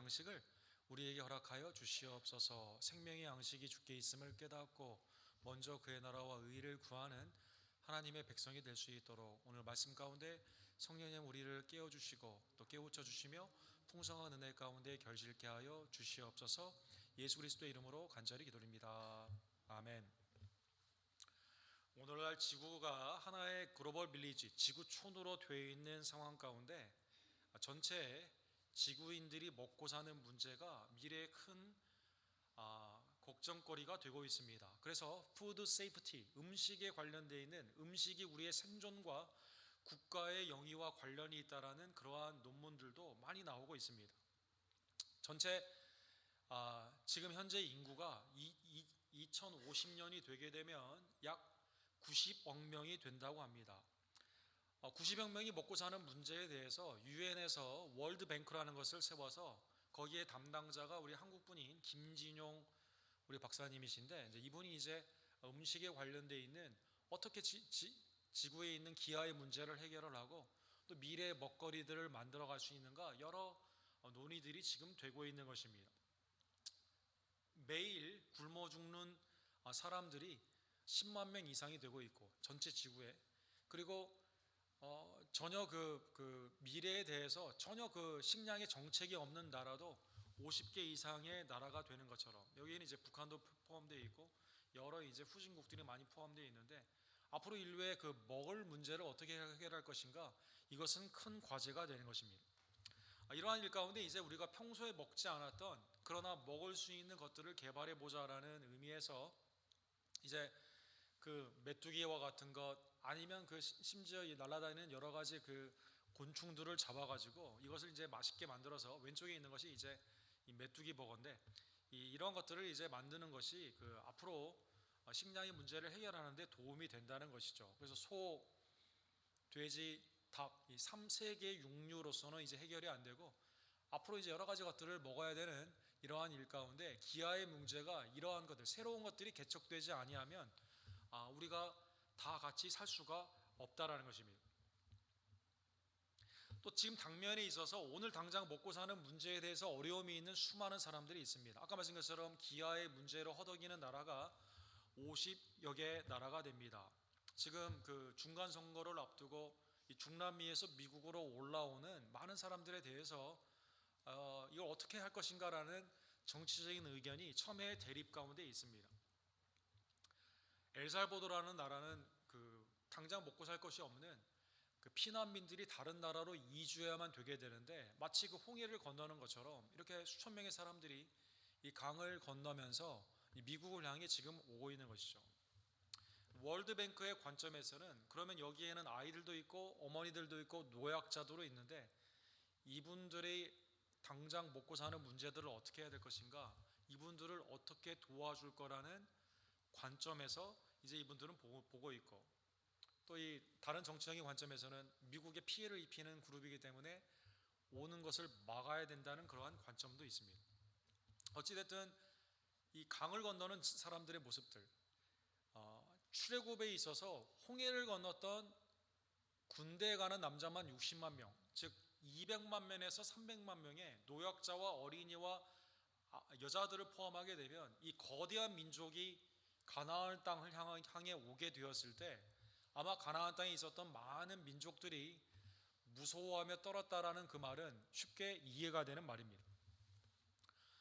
양식을 우리에게 허락하여 주시옵소서. 생명의 양식이 주께 있음을 깨닫고 먼저 그의 나라와 의를 구하는 하나님의 백성이 될 수 있도록 오늘 말씀 가운데 성령님 우리를 깨워주시고 또 깨우쳐 주시며 풍성한 은혜 가운데 결실케 하여 주시옵소서. 예수 그리스도의 이름으로 간절히 기도드립니다. 아멘. 오늘날 지구가 하나의 글로벌 빌리지, 지구촌으로 되어 있는 상황 가운데 전체 지구인들이 먹고 사는 문제가 미래의 큰 걱정거리가 되고 있습니다. 그래서 푸드 세이프티, 음식에 관련되어 있는 음식이 우리의 생존과 국가의 영위와 관련이 있다라는 그러한 논문들도 많이 나오고 있습니다. 전체 지금 현재 인구가 2050년이 되게 되면 약 90억 명이 된다고 합니다. 90억 명이 먹고 사는 문제에 대해서 유엔에서 월드뱅크라는 것을 세워서 거기에 담당자가 우리 한국분인 김진용 우리 박사님이신데 이분이 이제 음식에 관련되어 있는 어떻게 지구에 있는 기아의 문제를 해결을 하고 또 미래의 먹거리들을 만들어 갈 수 있는가 여러 논의들이 지금 되고 있는 것입니다. 매일 굶어 죽는 사람들이 10만 명 이상이 되고 있고 전체 지구에, 그리고 전혀 그 미래에 대해서 전혀 그 식량의 정책이 없는 나라도 50개 이상의 나라가 되는 것처럼 여기에는 이제 북한도 포함되어 있고 여러 이제 후진국들이 많이 포함되어 있는데 앞으로 인류의 그 먹을 문제를 어떻게 해결할 것인가, 이것은 큰 과제가 되는 것입니다. 이러한 일 가운데 이제 우리가 평소에 먹지 않았던 그러나 먹을 수 있는 것들을 개발해 보자라는 의미에서 이제 그 메뚜기와 같은 것 아니면 그 심지어 이 날아다니는 여러 가지 그 곤충들을 잡아가지고 이것을 이제 맛있게 만들어서 왼쪽에 있는 것이 이제 이 메뚜기 버거인데 이런 것들을 이제 만드는 것이 그 앞으로 식량의 문제를 해결하는 데 도움이 된다는 것이죠. 그래서 소, 돼지, 닭 이 3세계 육류로서는 이제 해결이 안 되고 앞으로 이제 여러 가지 것들을 먹어야 되는 이러한 일 가운데 기아의 문제가 이러한 것들 새로운 것들이 개척되지 아니하면 우리가 다 같이 살 수가 없다라는 것입니다. 또 지금 당면에 있어서 오늘 당장 먹고 사는 문제에 대해서 어려움이 있는 수많은 사람들이 있습니다. 아까 말씀 것처럼 기아의 문제로 허덕이는 나라가 50여 개 나라가 됩니다. 지금 그 중간 선거를 앞두고 이 중남미에서 미국으로 올라오는 많은 사람들에 대해서 이걸 어떻게 할 것인가라는 정치적인 의견이 첨예의 대립 가운데 있습니다. 엘살바도르라는 나라는 그 당장 먹고 살 것이 없는 그 피난민들이 다른 나라로 이주해야만 되게 되는데 마치 그 홍해를 건너는 것처럼 이렇게 수천 명의 사람들이 이 강을 건너면서 이 미국을 향해 지금 오고 있는 것이죠. 월드뱅크의 관점에서는 그러면 여기에는 아이들도 있고 어머니들도 있고 노약자들도 있는데 이분들이 당장 먹고 사는 문제들을 어떻게 해야 될 것인가, 이분들을 어떻게 도와줄 거라는 관점에서 이제 이분들은 보고 있고 또 이 다른 정치적인 관점에서는 미국에 피해를 입히는 그룹이기 때문에 오는 것을 막아야 된다는 그러한 관점도 있습니다. 어찌됐든 이 강을 건너는 사람들의 모습들, 출애굽에 있어서 홍해를 건넜던 군대에 가는 남자만 60만 명, 즉 200만 명에서 300만 명의 노약자와 어린이와 여자들을 포함하게 되면 이 거대한 민족이 가나안 땅을 향해 오게 되었을 때 아마 가나안 땅에 있었던 많은 민족들이 무서워하며 떨었다라는 그 말은 쉽게 이해가 되는 말입니다.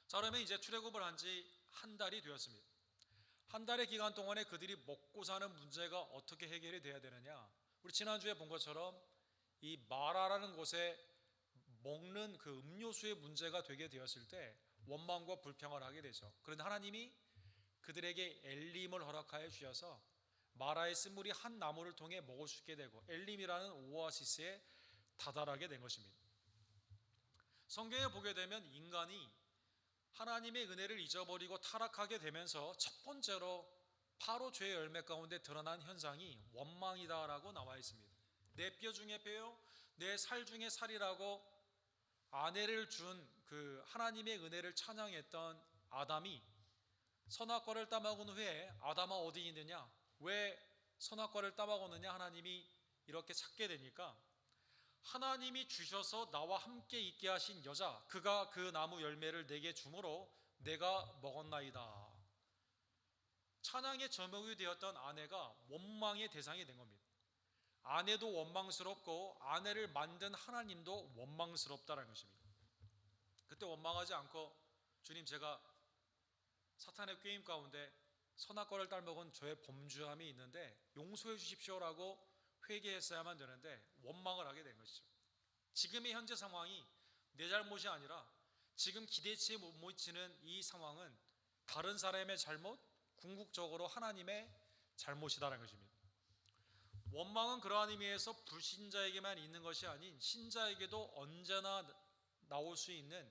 자, 그러면 이제 출애굽을 한 지 한 달이 되었습니다. 한 달의 기간 동안에 그들이 먹고 사는 문제가 어떻게 해결이 돼야 되느냐, 우리 지난주에 본 것처럼 이 마라라는 곳에 먹는 그 음료수의 문제가 되게 되었을 때 원망과 불평을 하게 되죠. 그런데 하나님이 그들에게 엘림을 허락하여 주셔서 마라의 쓴물이 한 나무를 통해 먹을 수 있게 되고 엘림이라는 오아시스에 다다르게 된 것입니다. 성경에 보게 되면 인간이 하나님의 은혜를 잊어버리고 타락하게 되면서 첫 번째로 바로 죄의 열매 가운데 드러난 현상이 원망이다라고 나와 있습니다. 내 뼈 중에 뼈요 내 살 중에 살이라고 아내를 준 그 하나님의 은혜를 찬양했던 아담이 선악과를 따먹은 후에 아담아 어디 있느냐, 왜 선악과를 따먹었느냐 하나님이 이렇게 찾게 되니까 하나님이 주셔서 나와 함께 있게 하신 여자, 그가 그 나무 열매를 내게 주므로 내가 먹었나이다. 찬양의 제목이 되었던 아내가 원망의 대상이 된 겁니다. 아내도 원망스럽고 아내를 만든 하나님도 원망스럽다는 것입니다. 그때 원망하지 않고 주님, 제가 사탄의 꾀임 가운데 선악과를 따먹은 저의 범죄함이 있는데 용서해 주십시오라고 회개했어야만 되는데 원망을 하게 된 것이죠. 지금의 현재 상황이 내 잘못이 아니라 지금 기대치에 못 미치는 이 상황은 다른 사람의 잘못, 궁극적으로 하나님의 잘못이다라는 것입니다. 원망은 그러한 의미에서 불신자에게만 있는 것이 아닌 신자에게도 언제나 나올 수 있는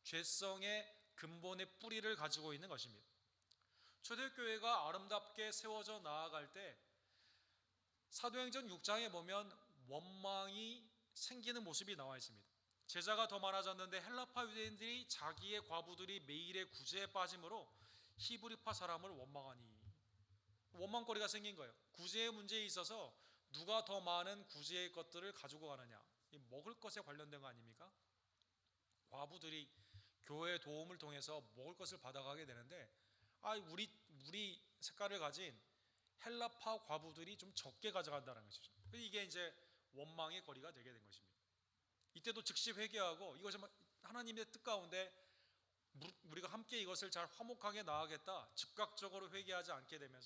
죄성의 근본의 뿌리를 가지고 있는 것입니다. 초대교회가 아름답게 세워져 나아갈 때 사도행전 6장에 보면 원망이 생기는 모습이 나와 있습니다. 제자가 더 많아졌는데 헬라파 유대인들이 자기의 과부들이 매일의 구제에 빠짐으로 히브리파 사람을 원망하니, 원망거리가 생긴 거예요. 구제의 문제에 있어서 누가 더 많은 구제의 것들을 가지고 가느냐, 먹을 것에 관련된 거 아닙니까? 과부들이 교회의 도움을 통해서 먹을 것을 받아가게 되는데 우리 색깔을 가진 헬라파 과부들이 좀 적게 가져간다는 것이죠. 이게 이제 원망의 거리가 되게 된 것입니다. 이때도 즉시 회개하고 이것이 하나님의 뜻 가운데 우리가 함께 이것을 잘 화목하게 나아가겠다 즉각적으로 회개하지 않게 되면서